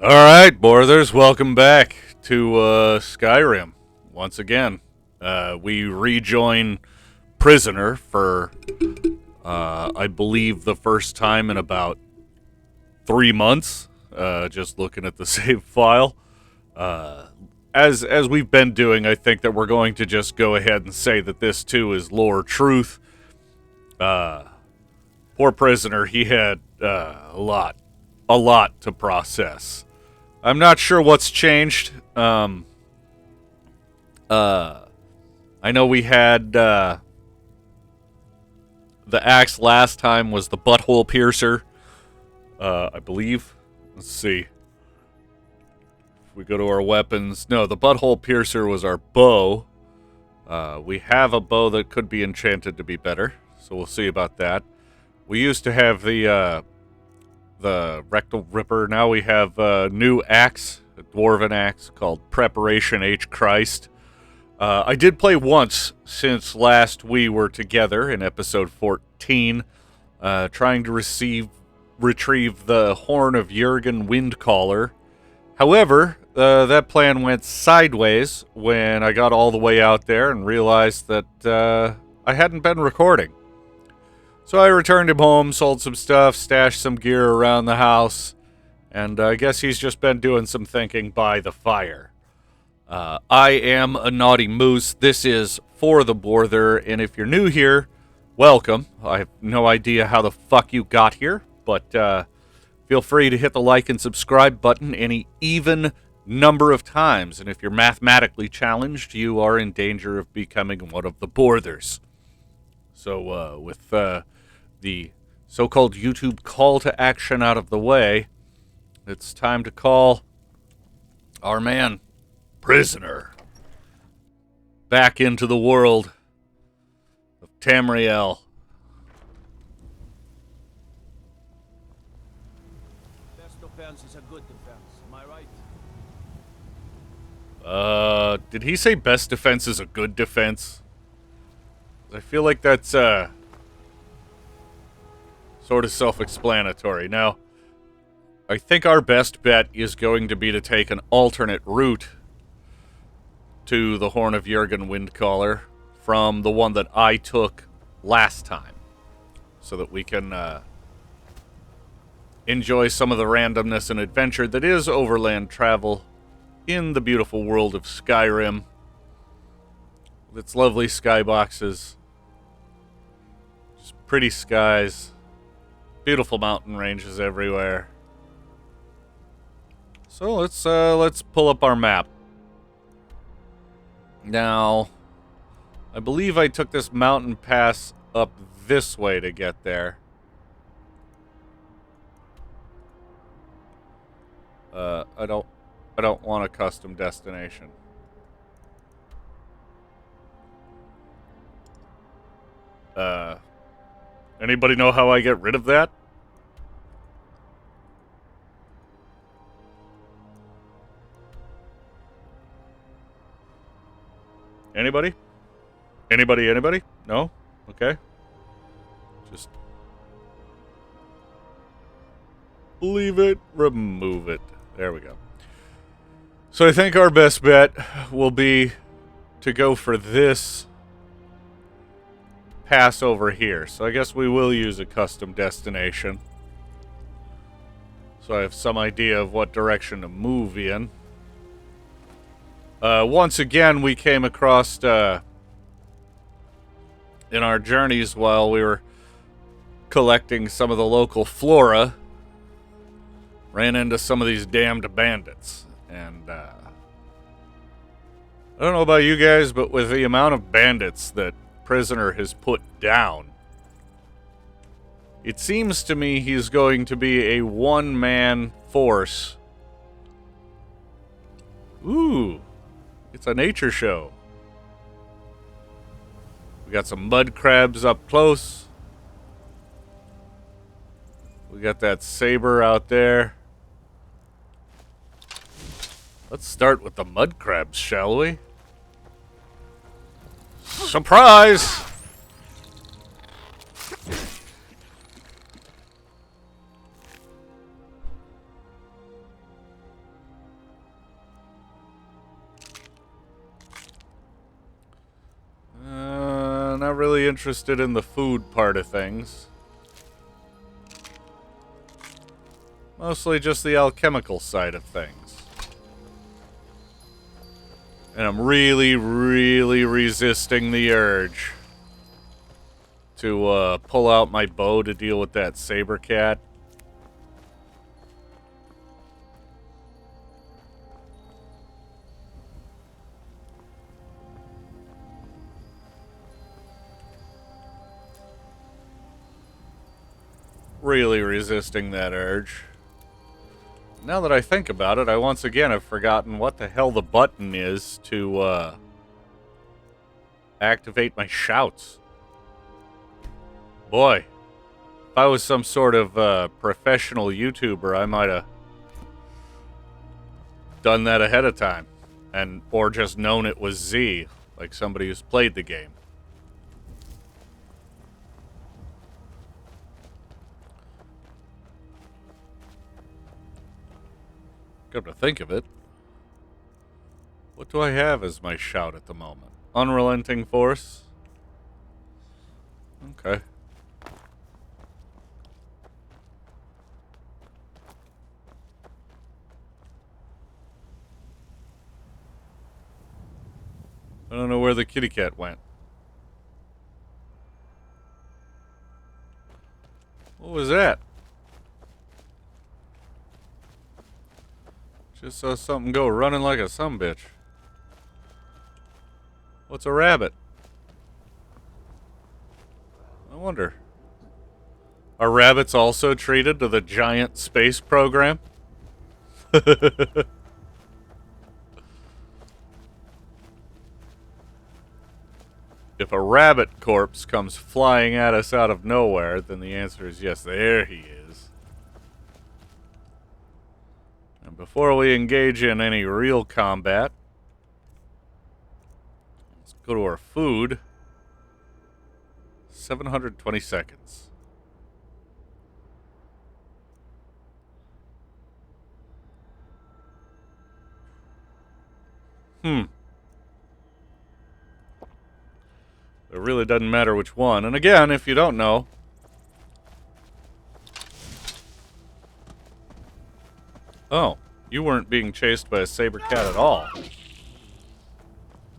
Alright, Borthers, welcome back to Skyrim. Once again, we rejoin Prisoner for, I believe, the first time in about 3 months. Just looking at the save file. As we've been doing, I think that we're going to just go ahead and say that this, too, is lore truth. Poor Prisoner, he had a lot to process. I'm not sure what's changed. I know we had the axe last time was the butthole piercer. I believe. Let's see. If we go to our weapons, no, the butthole piercer was our bow. We have a bow that could be enchanted to be better, so we'll see about that. We used to have the rectal ripper. Now we have a new axe, a dwarven axe called Preparation H. Christ. I did play once since last we were together in episode 14, trying to retrieve the Horn of Jurgen Windcaller. However, that plan went sideways when I got all the way out there and realized that I hadn't been recording. So I returned him home, sold some stuff, stashed some gear around the house, and I guess he's just been doing some thinking by the fire. I am a naughty moose. This is For the Borther, and if you're new here, welcome. I have no idea how the fuck you got here, but feel free to hit the like and subscribe button any even number of times, and if you're mathematically challenged, you are in danger of becoming one of the Borthers. So with the so-called YouTube call to action out of the way, it's time to call our man, Prisoner, back into the world of Tamriel. Best defense is a good defense, am I right? Did he say best defense is a good defense? I feel like that's, sort of self-explanatory. Now, I think our best bet is going to be to take an alternate route to the Horn of Jurgen Windcaller from the one that I took last time, so that we can enjoy some of the randomness and adventure that is overland travel in the beautiful world of Skyrim, with its lovely skyboxes, just pretty skies, beautiful mountain ranges everywhere. So let's pull up our map. Now, I believe I took this mountain pass up this way to get there. I don't want a custom destination. Anybody know how I get rid of that? Anybody? Anybody? No? Okay. Just leave it, remove it. There we go. So I think our best bet will be to go for this pass over here. So I guess we will use a custom destination, so I have some idea of what direction to move in. Once again, we came across, in our journeys while we were collecting some of the local flora, ran into some of these damned bandits. And, I don't know about you guys, but with the amount of bandits that Prisoner has put down, it seems to me he's going to be a one-man force. Ooh. It's a nature show. We got some mud crabs up close. We got that saber out there. Let's start with the mud crabs, shall we? Surprise! Not really interested in the food part of things. Mostly just the alchemical side of things. And I'm really, really resisting the urge to pull out my bow to deal with that saber cat. Really resisting that urge. Now that I think about it, I once again have forgotten what the hell the button is to activate my shouts. Boy, if I was some sort of professional YouTuber, I might have done that ahead of time, or just known it was Z, like somebody who's played the game. Come to think of it, what do I have as my shout at the moment? Unrelenting Force? Okay. I don't know where the kitty cat went. What was that? Just saw something go running like a sumbitch. What's a rabbit? I wonder. Are rabbits also treated to the giant space program? If a rabbit corpse comes flying at us out of nowhere, then the answer is yes, there he is. And before we engage in any real combat, let's go to our food. 720 seconds. It really doesn't matter which one. And again, if you don't know, oh, you weren't being chased by a saber cat at all.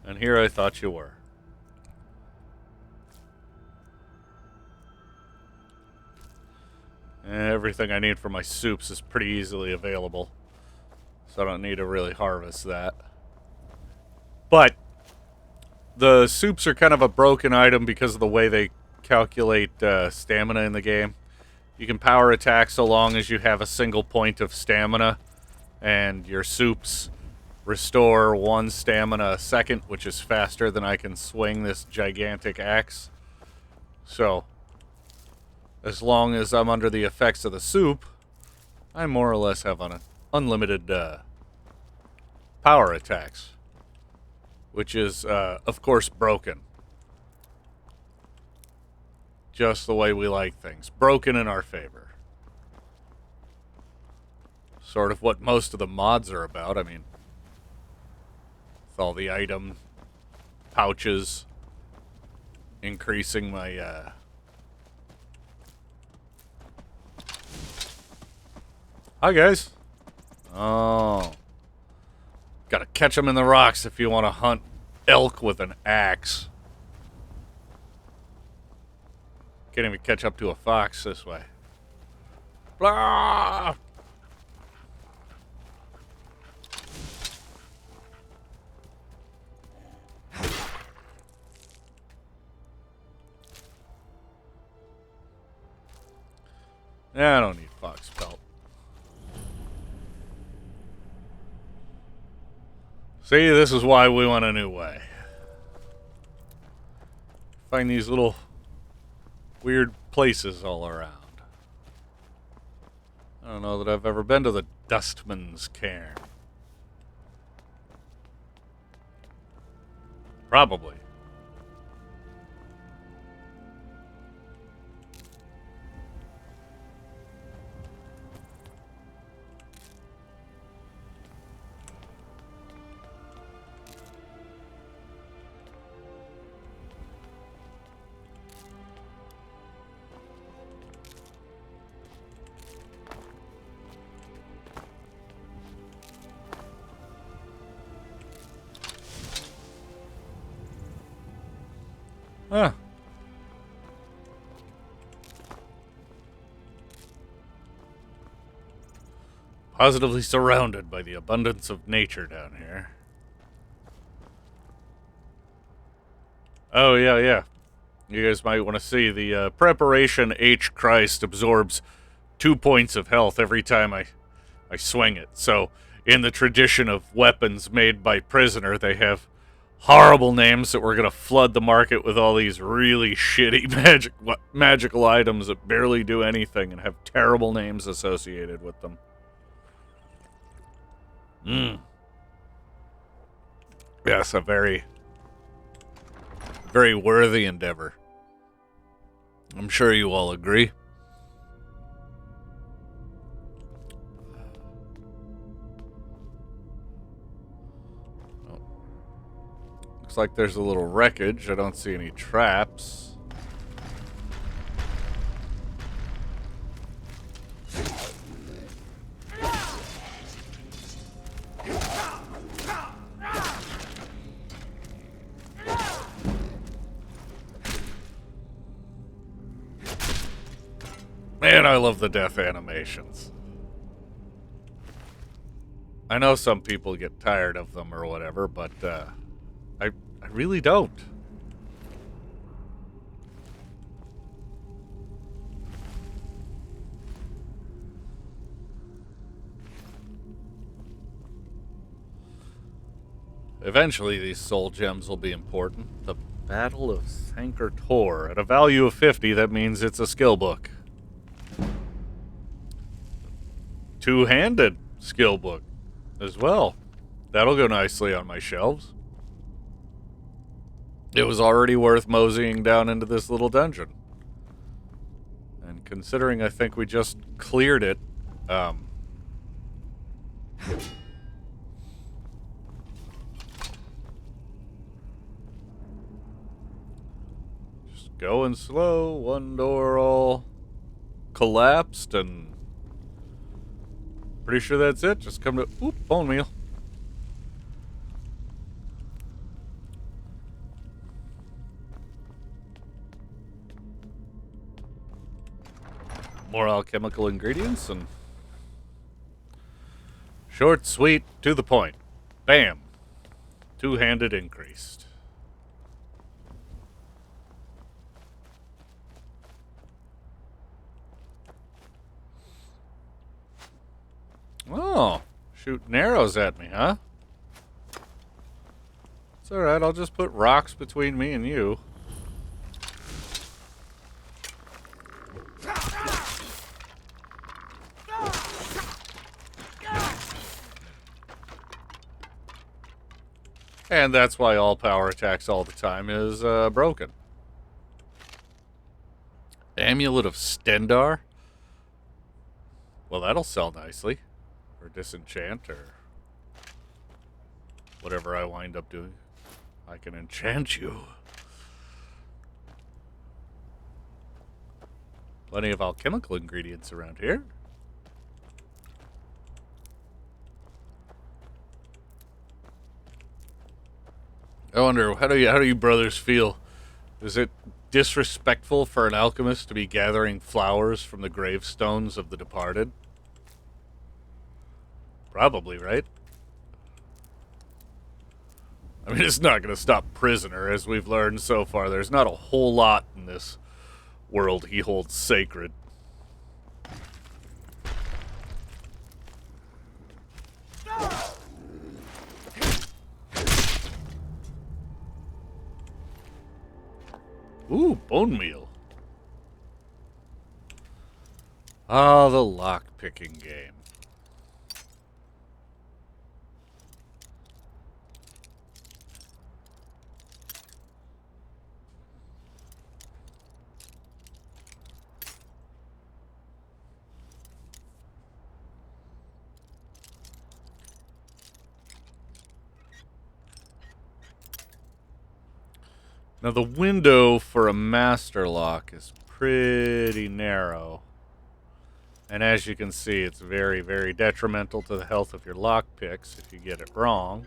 And here I thought you were. Everything I need for my soups is pretty easily available, so I don't need to really harvest that. But the soups are kind of a broken item because of the way they calculate stamina in the game. You can power attack so long as you have a single point of stamina, and your soups restore 1 stamina a second, which is faster than I can swing this gigantic axe. So, as long as I'm under the effects of the soup, I more or less have an unlimited power attacks. Which is, of course, broken. Just the way we like things. Broken in our favor. Sort of what most of the mods are about. I mean, with all the item pouches increasing my, Hi, guys. Oh. Gotta catch them in the rocks if you want to hunt elk with an axe. Can't even catch up to a fox this way. Blah! Yeah, I don't need fox pelt. See, this is why we want a new way. Find these little weird places all around. I don't know that I've ever been to the Dustman's Cairn. Probably. Positively surrounded by the abundance of nature down here. Oh, yeah, yeah. You guys might want to see the Preparation H. Christ absorbs 2 points of health every time I swing it. So, in the tradition of weapons made by Prisoner, they have horrible names that we're going to flood the market with all these really shitty magical items that barely do anything and have terrible names associated with them. Yes, a very, very worthy endeavor. I'm sure you all agree. Oh. Looks like there's a little wreckage. I don't see any traps. Man, I love the death animations. I know some people get tired of them or whatever, but I really don't. Eventually, these soul gems will be important. The Battle of Sankar Tor. At a value of 50, that means it's a skill book. Two-handed skill book as well. That'll go nicely on my shelves. It was already worth moseying down into this little dungeon. And considering I think we just cleared it, just going slow. One door all collapsed, and pretty sure that's it. Just come to... Oop, bone meal. More alchemical ingredients and... Short, sweet, to the point. Bam. Two-handed increased. Oh, shooting arrows at me, huh? It's alright, I'll just put rocks between me and you. And that's why all power attacks all the time is broken. Amulet of Stendar? Well, that'll sell nicely. Or disenchant, or whatever I wind up doing. I can enchant you. Plenty of alchemical ingredients around here. I wonder, how do you brothers feel? Is it disrespectful for an alchemist to be gathering flowers from the gravestones of the departed? Probably, right? I mean, it's not going to stop Prisoner, as we've learned so far. There's not a whole lot in this world he holds sacred. Ooh, bone meal. Ah, the lock-picking game. Now, the window for a master lock is pretty narrow. And as you can see, it's very, very detrimental to the health of your lock picks if you get it wrong.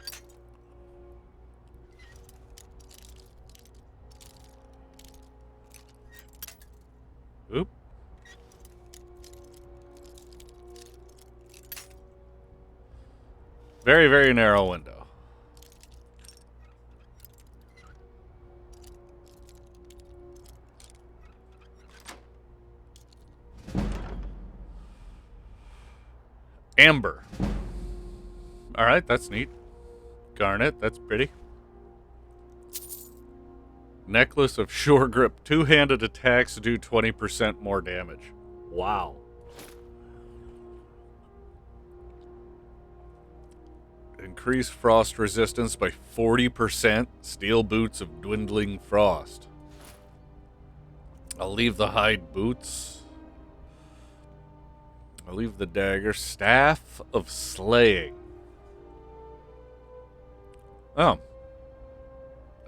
Oop. Very, very narrow window. Amber. Alright, that's neat. Garnet, that's pretty. Necklace of Sure Grip. Two-handed attacks do 20% more damage. Wow. Increase frost resistance by 40%. Steel boots of dwindling frost. I'll leave the hide boots. I'll leave the dagger. Staff of Slaying. Oh.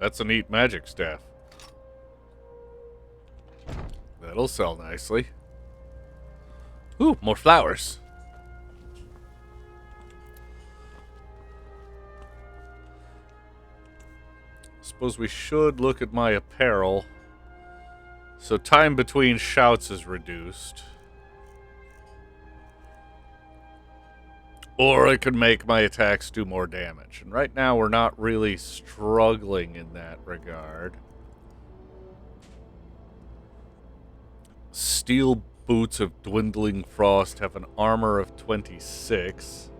That's a neat magic staff. That'll sell nicely. Ooh, more flowers. Suppose we should look at my apparel. So time between shouts is reduced. Or I could make my attacks do more damage. And right now we're not really struggling in that regard. Steel boots of dwindling frost have an armor of 26.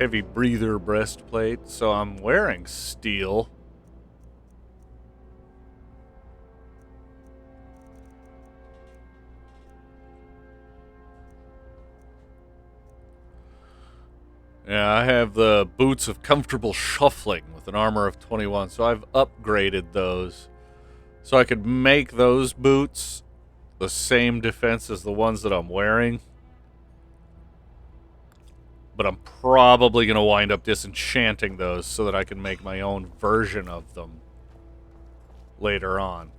Heavy breather breastplate, so I'm wearing steel. Yeah, I have the boots of comfortable shuffling with an armor of 21, so I've upgraded those. So I could make those boots the same defense as the ones that I'm wearing. But I'm probably going to wind up disenchanting those so that I can make my own version of them later on.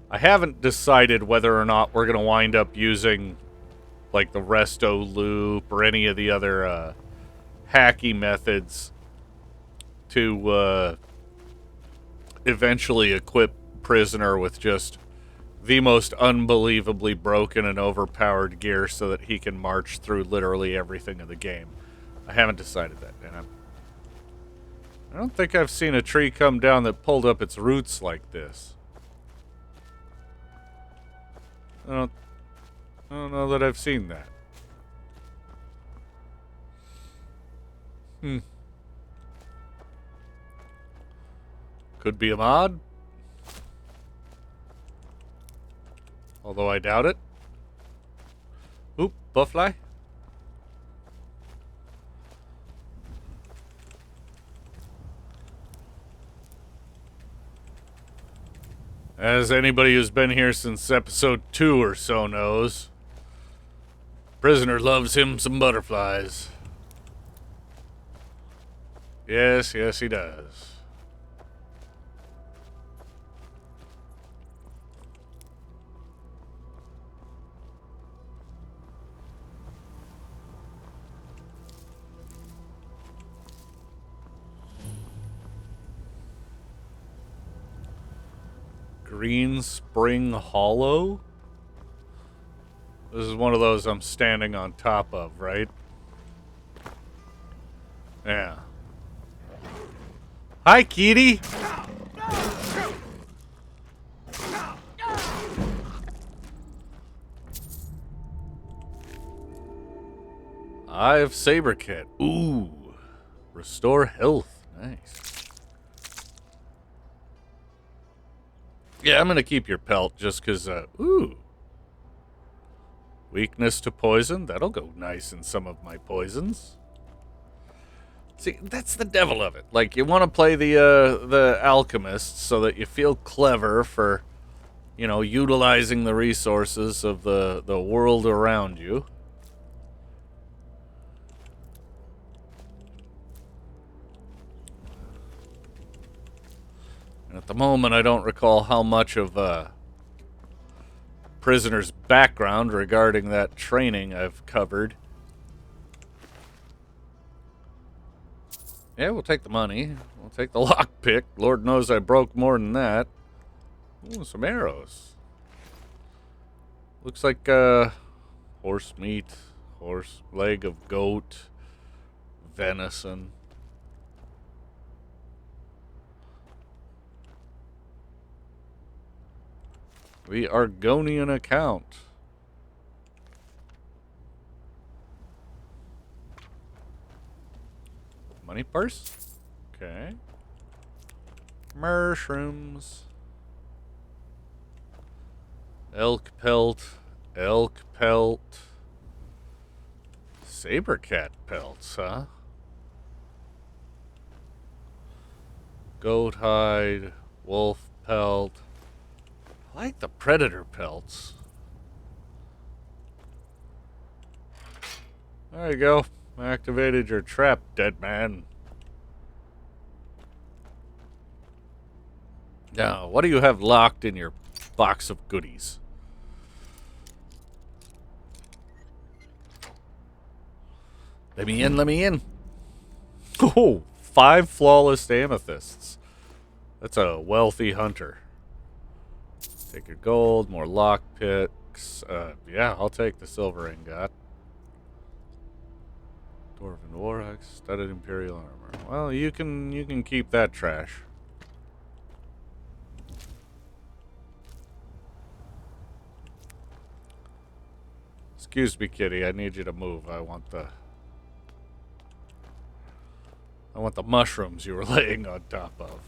I haven't decided whether or not we're going to wind up using like the resto loop or any of the other hacky methods to eventually equip Prisoner with just the most unbelievably broken and overpowered gear so that he can march through literally everything in the game. I haven't decided that, and I don't think I've seen a tree come down that pulled up its roots like this. I don't know that I've seen that. Could be a mod. Although I doubt it. Oop, buffly. As anybody who's been here since episode 2 or so knows, Prisoner loves him some butterflies. Yes, yes he does. Green Spring Hollow? This is one of those I'm standing on top of, right? Yeah. Hi, kitty! Eye of Sabercat. Ooh. Restore health. Nice. Yeah, I'm gonna keep your pelt just because, ooh. Weakness to poison. That'll go nice in some of my poisons. See, that's the devil of it. Like, you want to play the alchemist so that you feel clever for, you know, utilizing the resources of the world around you. And at the moment, I don't recall how much of Prisoner's background regarding that training I've covered. Yeah, we'll take the money. We'll take the lockpick. Lord knows I broke more than that. Ooh, some arrows. Looks like horse meat, horse leg of goat, venison. The Argonian account. Money purse? Okay. Mushrooms. Elk pelt. Elk pelt. Saber cat pelts, huh? Goat hide. Wolf pelt. I like the predator pelts. There you go. Activated your trap, dead man. Now, what do you have locked in your box of goodies? Let me in, let me in. Oh, 5 flawless amethysts. That's a wealthy hunter. Take your gold, more lockpicks. Yeah, I'll take the silver ingot. Dwarven war axe, studded imperial armor. Well, you can keep that trash. Excuse me, kitty. I need you to move. I want the mushrooms you were laying on top of.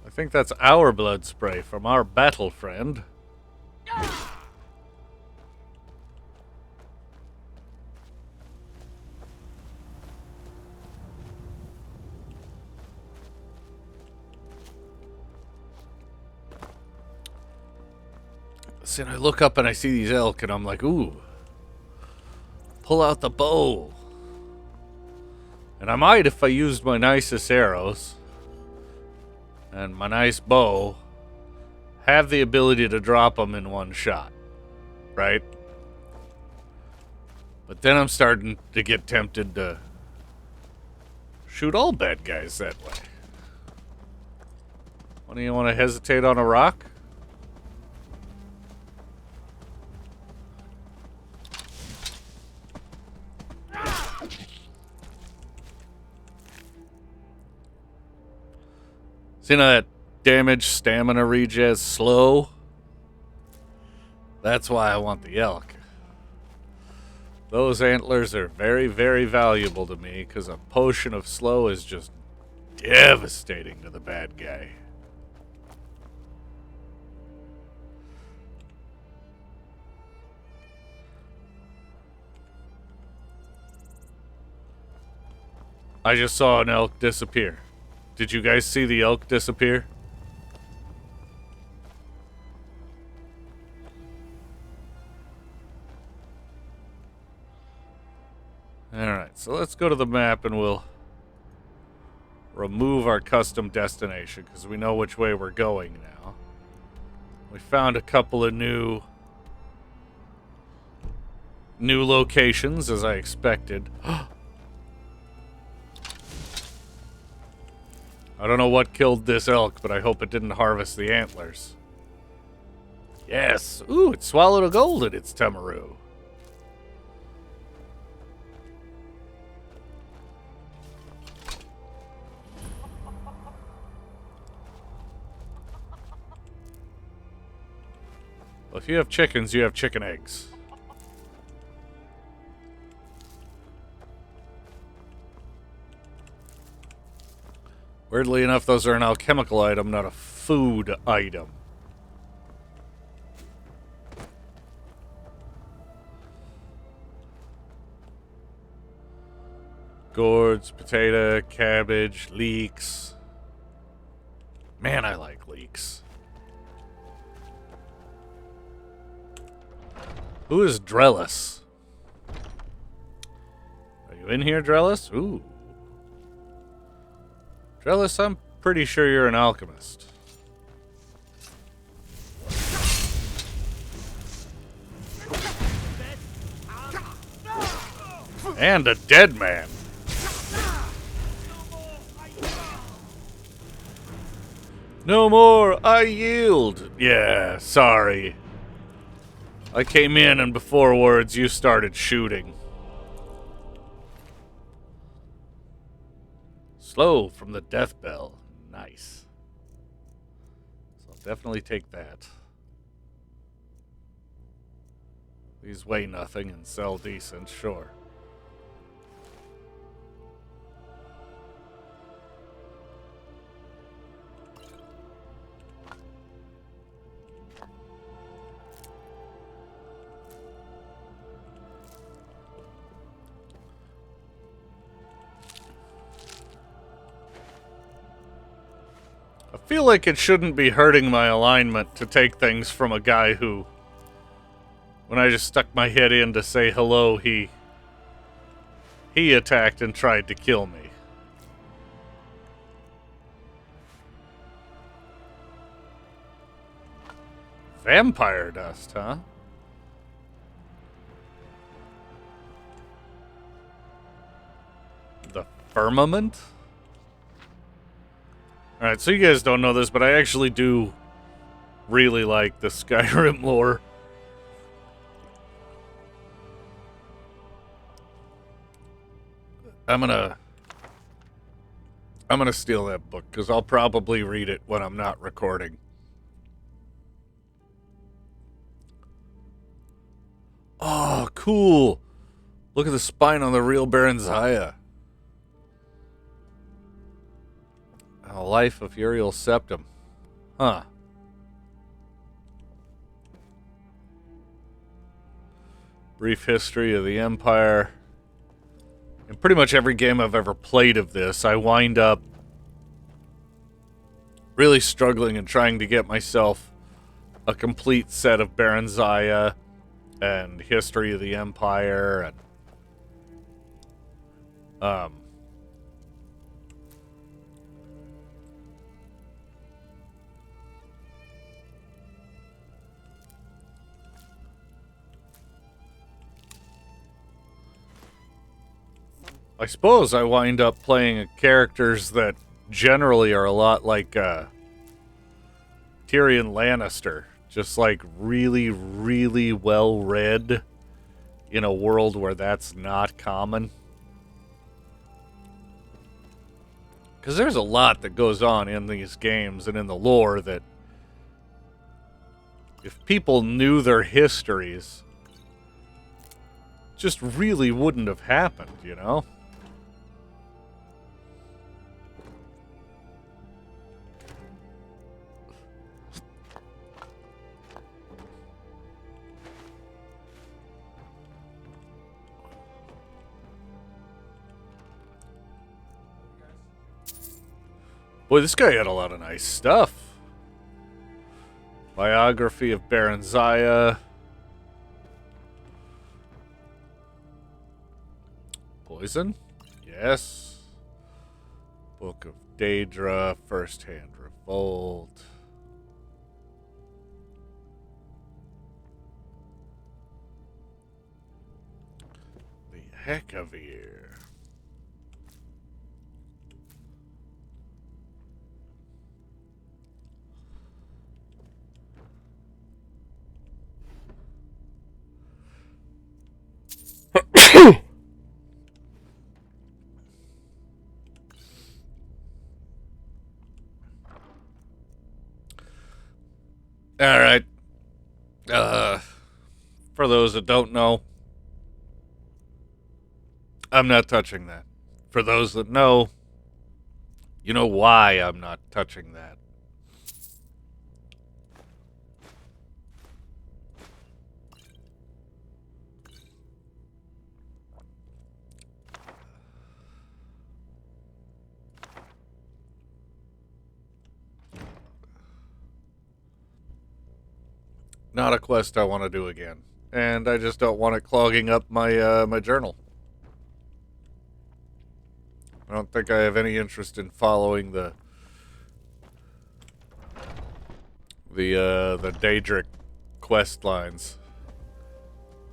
I think that's our blood spray from our battle friend. See, and I look up and I see these elk and I'm like, ooh. Pull out the bow. And I might, if I used my nicest arrows and my nice bow, have the ability to drop them in one shot. Right? But then I'm starting to get tempted to shoot all bad guys that way. What, do you want to hesitate on a rock? See, that damage stamina regen is slow? That's why I want the elk. Those antlers are very, very valuable to me because a potion of slow is just devastating to the bad guy. I just saw an elk disappear. Did you guys see the elk disappear? Alright, so let's go to the map and we'll remove our custom destination because we know which way we're going now. We found a couple of new locations, as I expected. I don't know what killed this elk, but I hope it didn't harvest the antlers. Yes! Ooh, it swallowed a gold in its tamaroo. Well, if you have chickens, you have chicken eggs. Weirdly enough, those are an alchemical item, not a food item. Gourds, potato, cabbage, leeks. Man, I like leeks. Who is Drellis? Are you in here, Drellis? Ooh. Drellis, I'm pretty sure you're an alchemist. And a dead man. No more, I yield. Yeah, sorry. I came in and before words you started shooting. Slow from the death bell. Nice. So I'll definitely take that. These weigh nothing and sell decent, sure. I feel like it shouldn't be hurting my alignment to take things from a guy who, when I just stuck my head in to say hello, he attacked and tried to kill me. Vampire dust, huh? The firmament? Alright, so you guys don't know this, but I actually do really like the Skyrim lore. I'm gonna steal that book, because I'll probably read it when I'm not recording. Oh, cool! Look at the spine on the real Baron Zaya. A life of Uriel Septim. Huh. Brief history of the Empire. In pretty much every game I've ever played of this, I wind up really struggling and trying to get myself a complete set of Baron Zaya and history of the Empire and I suppose I wind up playing characters that generally are a lot like Tyrion Lannister. Just like really, really well read in a world where that's not common. Because there's a lot that goes on in these games and in the lore that if people knew their histories, just really wouldn't have happened, you know? Boy, this guy had a lot of nice stuff. Biography of Baron Zaya. Poison? Yes. Book of Daedra. First-hand revolt. The Heckavir. Alright. For those that don't know, I'm not touching that. For those that know, you know why I'm not touching that. Not a quest I want to do again. And I just don't want it clogging up my my journal. I don't think I have any interest in following the Daedric quest lines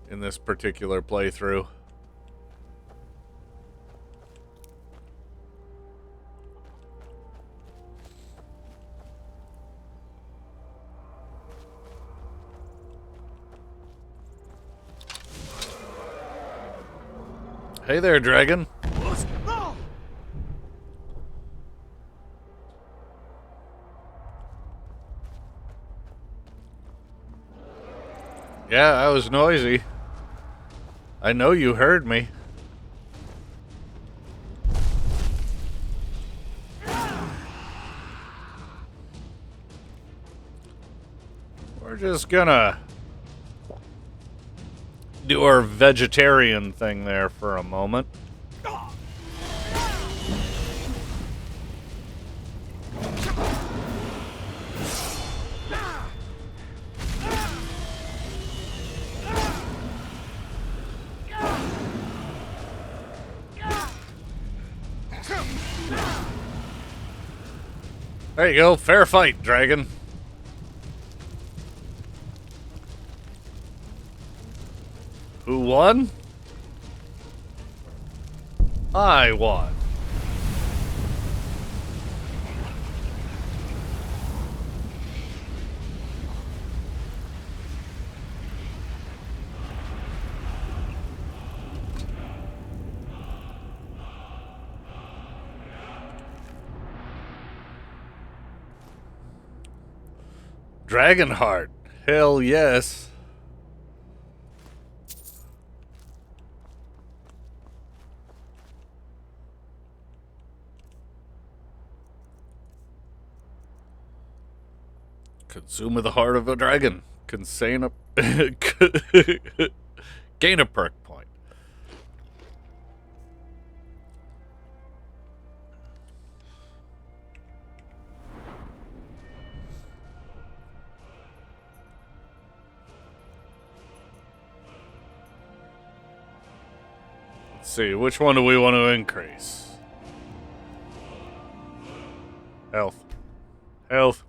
in this particular playthrough. Hey there, dragon. Yeah, I was noisy. I know you heard me. We're just gonna do our vegetarian thing there for a moment. There you go, fair fight, dragon. Who won? I won. Dragonheart. Hell yes. Consume the heart of a dragon. Gain a perk point. Let's see, which one do we want to increase? Health. Health.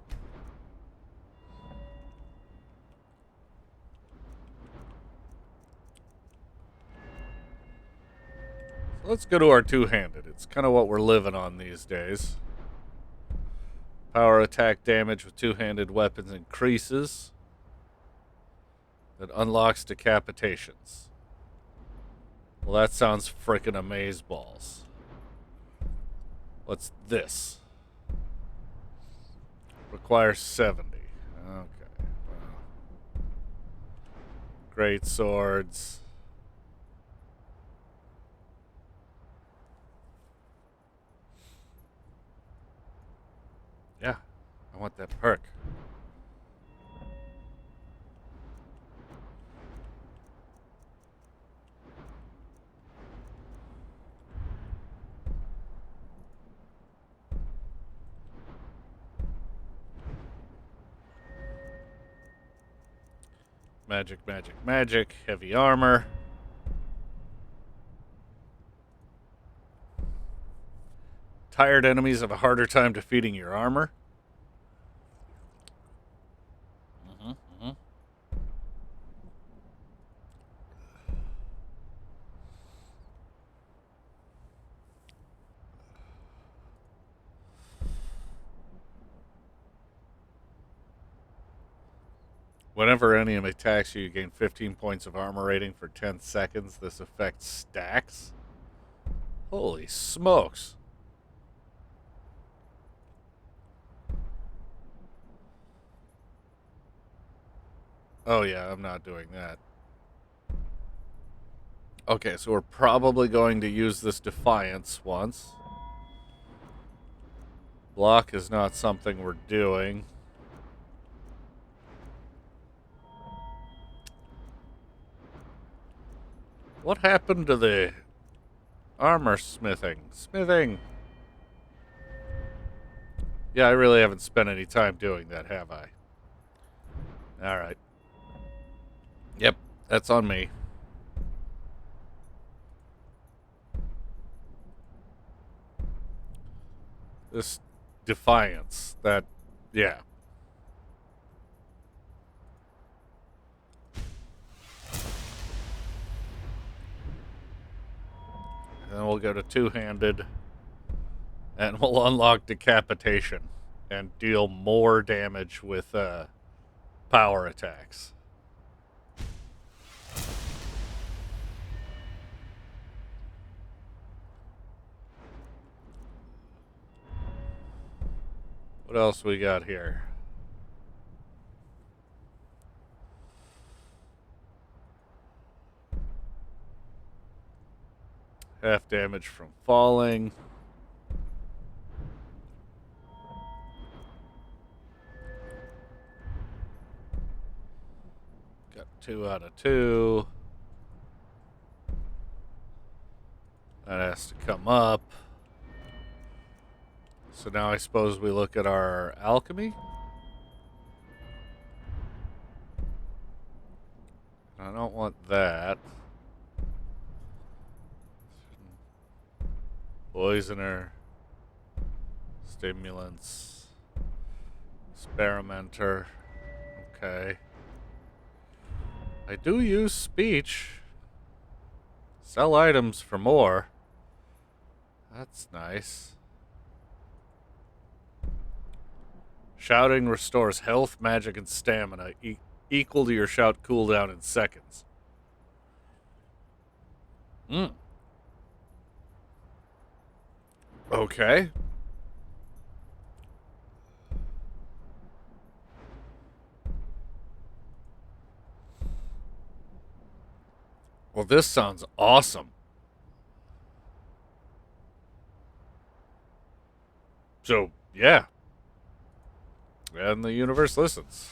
Let's go to our two-handed. It's kind of what we're living on these days. Power attack damage with two-handed weapons increases. That unlocks decapitations. Well, that sounds frickin' amazeballs. What's this? Requires 70. Okay. Well. Great swords. Yeah, I want that perk. Magic, magic, magic. Heavy armor. Tired enemies have a harder time defeating your armor. Whenever an enemy attacks you, you gain 15 points of armor rating for 10 seconds. This effect stacks. Holy smokes. Oh yeah, I'm not doing that. Okay, so we're probably going to use this Defiance once. Block is not something we're doing. What happened to the armor smithing? Smithing! Yeah, I really haven't spent any time doing that, have I? Alright. Yep, that's on me. This Defiance, that, yeah. And then we'll go to two-handed, and we'll unlock Decapitation, and deal more damage with power attacks. What else we got here? Half damage from falling. Got 2 out of 2. That has to come up. So now I suppose we look at our alchemy. I don't want that. Poisoner. Stimulants. Experimenter. Okay. I do use speech. Sell items for more. That's nice. Shouting restores health, magic, and stamina equal to your shout cooldown in seconds. Okay. Well, this sounds awesome. So, yeah. And the universe listens.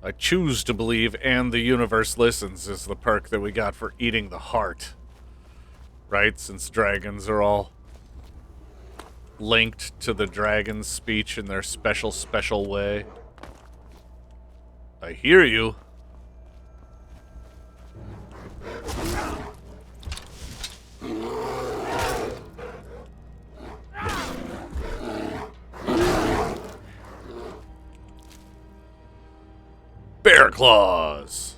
I choose to believe and the universe listens is the perk that we got for eating the heart. Right? Since dragons are all linked to the dragon's speech in their special way. I hear you. Bear claws.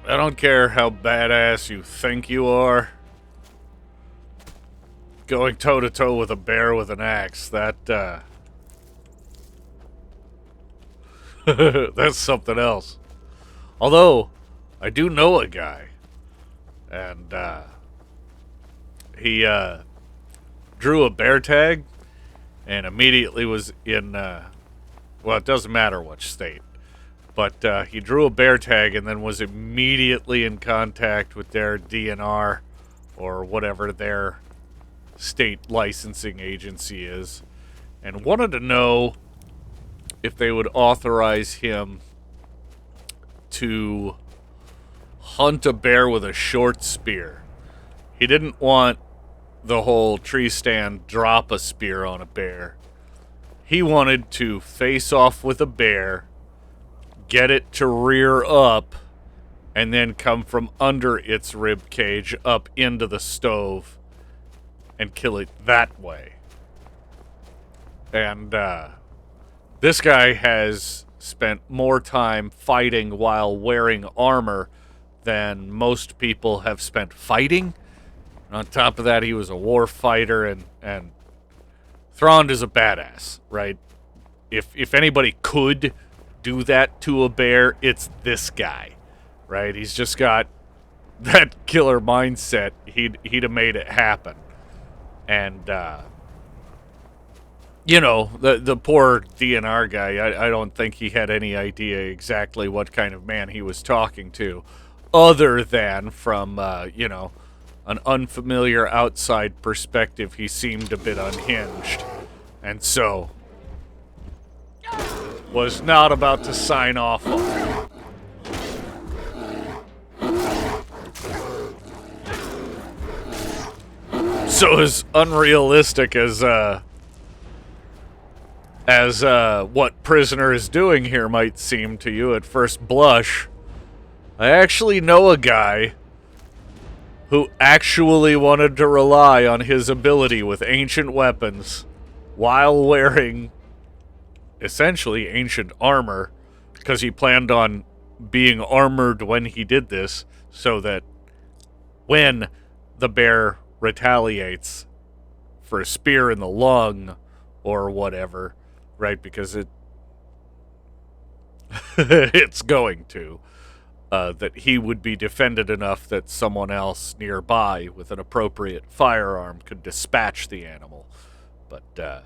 I don't care how badass you think you are. Going toe-to-toe with a bear with an axe, that, that's something else. Although, I do know a guy. And, he, drew a bear tag and immediately was in, well, it doesn't matter which state. But he drew a bear tag and then was immediately in contact with their DNR or whatever their state licensing agency is and wanted to know if they would authorize him to hunt a bear with a short spear. He didn't want the whole tree stand drop a spear on a bear. He wanted to face off with a bear, get it to rear up, and then come from under its rib cage up into the stove and kill it that way. And this guy has spent more time fighting while wearing armor than most people have spent fighting. And on top of that, he was a war fighter, and Thrond is a badass, right? If anybody could do that to a bear, it's this guy, right? He's just got that killer mindset. He'd have made it happen. And, you know, the poor DNR guy, I don't think he had any idea exactly what kind of man he was talking to, other than from, you know, an unfamiliar outside perspective, he seemed a bit unhinged. And so was not about to sign off on it. So as unrealistic as what Prisoner is doing here might seem to you at first blush, I actually know a guy who actually wanted to rely on his ability with ancient weapons while wearing essentially ancient armor, because he planned on being armored when he did this so that when the bear retaliates for a spear in the lung or whatever, right? Because it's going to. That he would be defended enough that someone else nearby with an appropriate firearm could dispatch the animal. But, the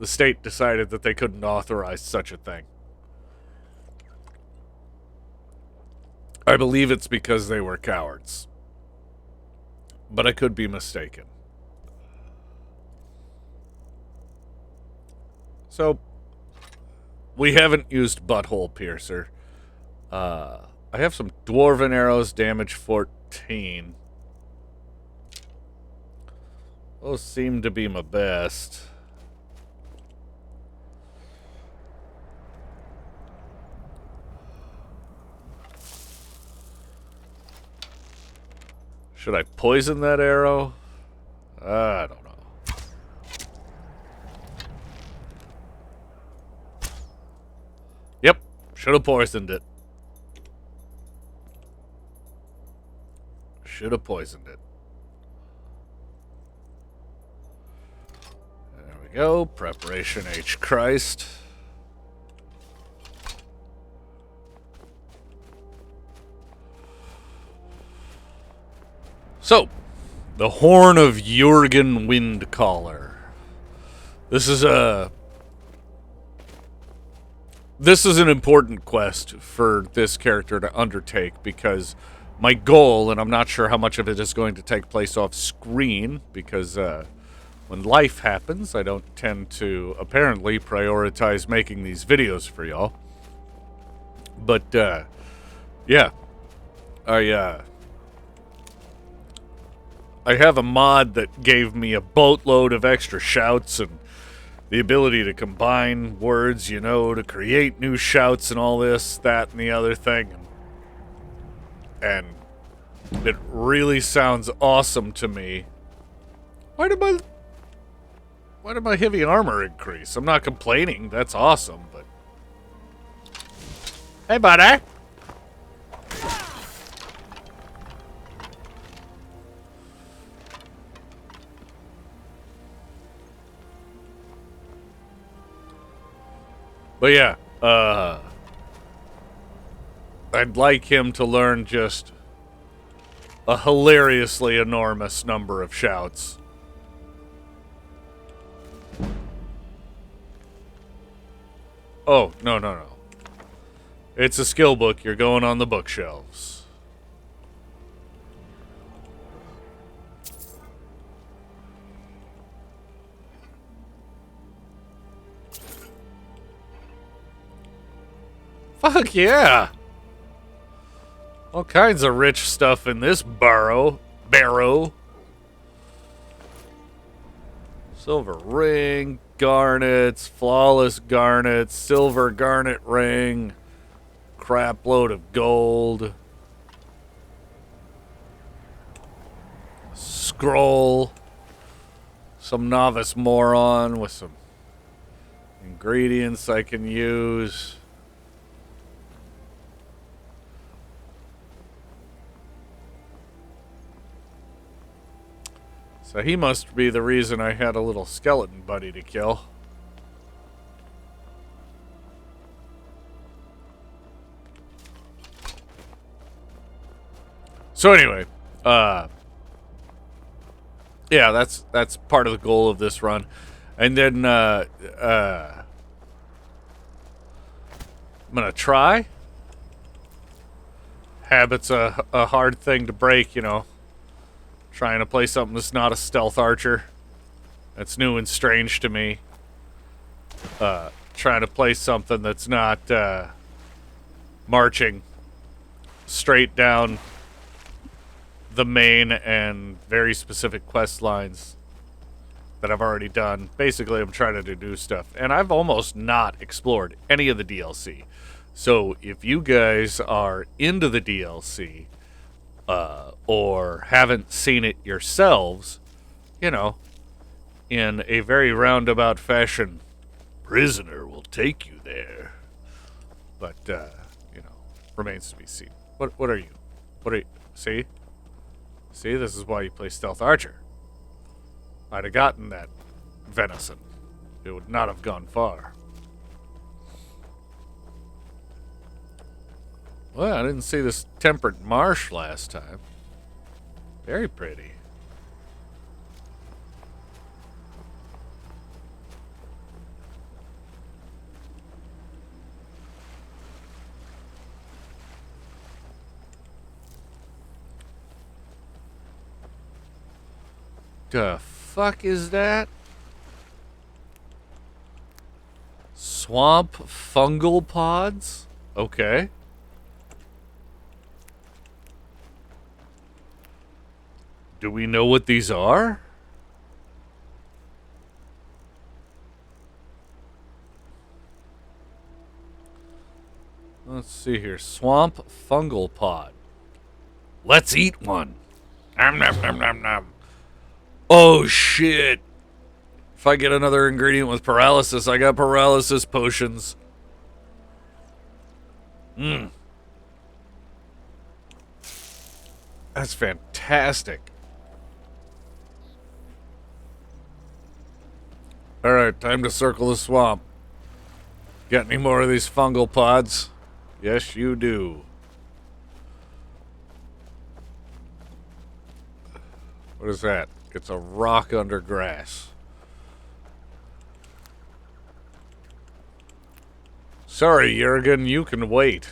state decided that they couldn't authorize such a thing. I believe it's because they were cowards. But I could be mistaken. So, we haven't used Butthole Piercer. I have some Dwarven Arrows, damage 14. Those seem to be my best. Should I poison that arrow? I don't know. Yep, should have poisoned it. Should have poisoned it. There we go. Preparation H. Christ. So, the Horn of Jurgen Windcaller. This is an important quest for this character to undertake because my goal, and I'm not sure how much of it is going to take place off screen, because when life happens, I don't tend to apparently prioritize making these videos for y'all. But, yeah. I have a mod that gave me a boatload of extra shouts and the ability to combine words, to create new shouts and all this, that, and the other thing. And it really sounds awesome to me. Why did my heavy armor increase? I'm not complaining. That's awesome, but... Hey, buddy! But yeah, I'd like him to learn just a hilariously enormous number of shouts. Oh, no. It's a skill book. You're going on the bookshelves. Fuck yeah! All kinds of rich stuff in this barrow. Silver ring, garnets, flawless garnets, silver garnet ring, crap load of gold, scroll, some novice moron with some ingredients I can use. So he must be the reason I had a little skeleton buddy to kill. So anyway, yeah, that's part of the goal of this run. And then I'm gonna try. Habit's a hard thing to break, Trying to play something that's not a stealth archer. That's new and strange to me. Trying to play something that's not marching straight down the main and very specific quest lines that I've already done. Basically, I'm trying to do stuff. And I've almost not explored any of the DLC. So if you guys are into the DLC... or haven't seen it yourselves, in a very roundabout fashion, Prisoner will take you there. But, remains to be seen. What are you? What are you? See? See, this is why you play Stealth Archer. I'd have gotten that venison. It would not have gone far. Well, I didn't see this temperate marsh last time. Very pretty. The fuck is that? Swamp fungal pods? Okay. Do we know what these are? Let's see here. Swamp fungal pod. Let's eat one. Nom nom nom nom nom. Oh shit. If I get another ingredient with paralysis, I got paralysis potions. Mmm. That's fantastic. Alright, time to circle the swamp. Got any more of these fungal pods? Yes, you do. What is that? It's a rock under grass. Sorry, Jurgen, you can wait.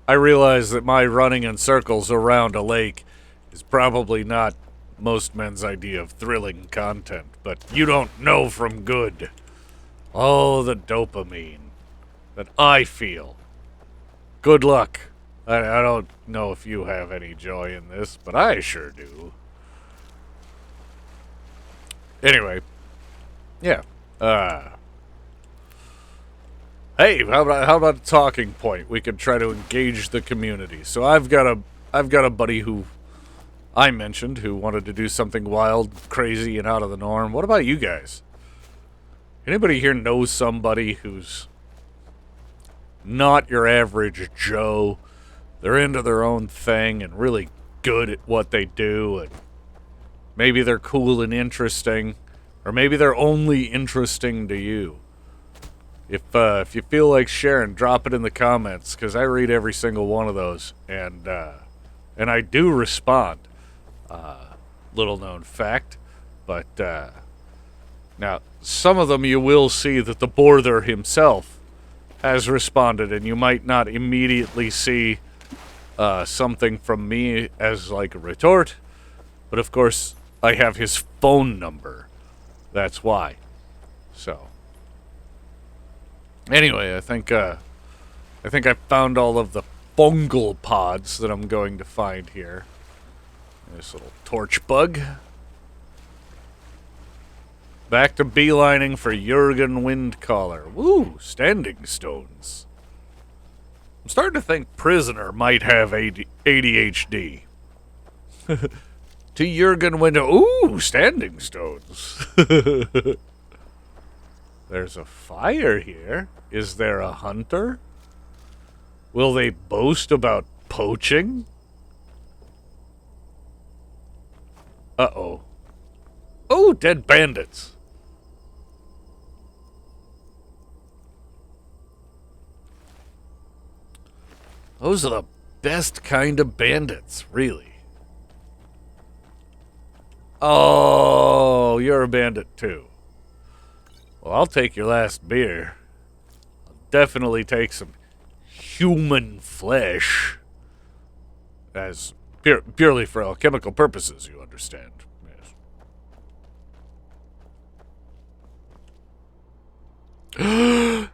I realize that my running in circles around a lake is probably not most men's idea of thrilling content, but you don't know from good. Oh, the dopamine that I feel. Good luck. I don't know if you have any joy in this, but I sure do. Anyway, yeah. Hey, how about a talking point? We could try to engage the community. So I've got a buddy who I mentioned who wanted to do something wild, crazy, and out of the norm. What about you guys? Anybody here know somebody who's not your average Joe? They're into their own thing and really good at what they do, and maybe they're cool and interesting, or maybe they're only interesting to you. If you feel like sharing, drop it in the comments, because I read every single one of those, and I do respond. Little known fact, but now some of them you will see that the Borther himself has responded, and you might not immediately see something from me as like a retort, but of course I have his phone number. That's why. So anyway, I think I found all of the fungal pods that I'm going to find here. This little torch bug. Back to beelining for Jurgen Windcaller. Woo, standing stones. I'm starting to think Prisoner might have ADHD. To Jurgen Windcaller. Ooh, standing stones. There's a fire here. Is there a hunter? Will they boast about poaching? Uh-oh. Oh, dead bandits. Those are the best kind of bandits, really. Oh, you're a bandit too. Well, I'll take your last beer. I'll definitely take some human flesh. As purely for alchemical purposes, you understand. Yes.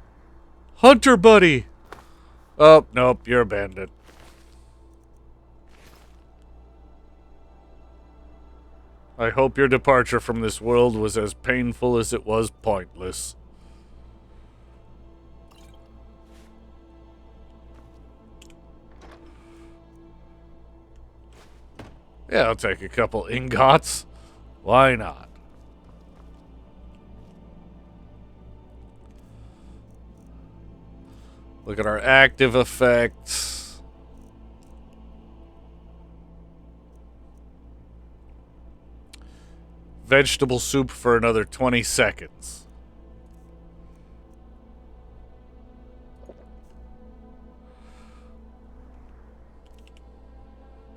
Hunter buddy! Oh, nope, you're a bandit. I hope your departure from this world was as painful as it was pointless. Yeah, I'll take a couple ingots. Why not? Look at our active effects. Vegetable soup for another 20 seconds.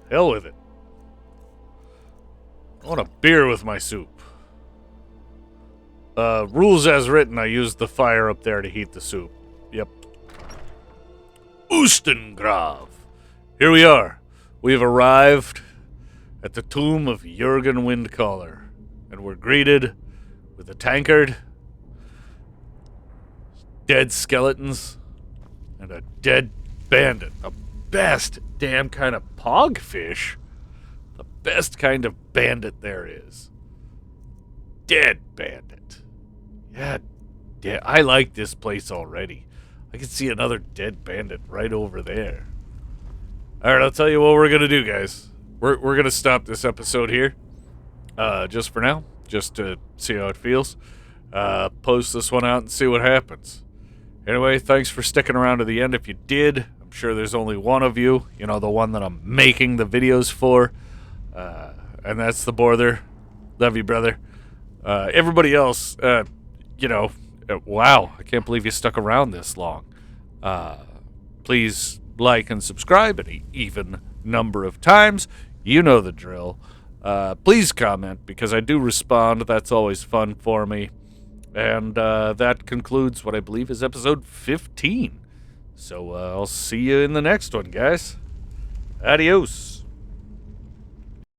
Hell with it. I want a beer with my soup. Rules as written, I used the fire up there to heat the soup. Yep. Oostengrav. Here we are. We have arrived at the tomb of Jurgen Windcaller, and we're greeted with a tankard, dead skeletons, and a dead bandit. The best damn kind of pogfish. The best kind of bandit there is. Dead bandit. Yeah, I like this place already. I can see another dead bandit right over there. Alright, I'll tell you what we're going to do, guys. We're going to stop this episode here. Just for now. Just to see how it feels. Post this one out and see what happens. Anyway, thanks for sticking around to the end if you did. I'm sure there's only one of you. You know, the one that I'm making the videos for. And that's the Borther. Love you, brother. Everybody else, you know, wow, I can't believe you stuck around this long. Please like and subscribe an even number of times. You know the drill. Please comment, because I do respond. That's always fun for me. And that concludes what I believe is episode 15. So I'll see you in the next one, guys. Adios.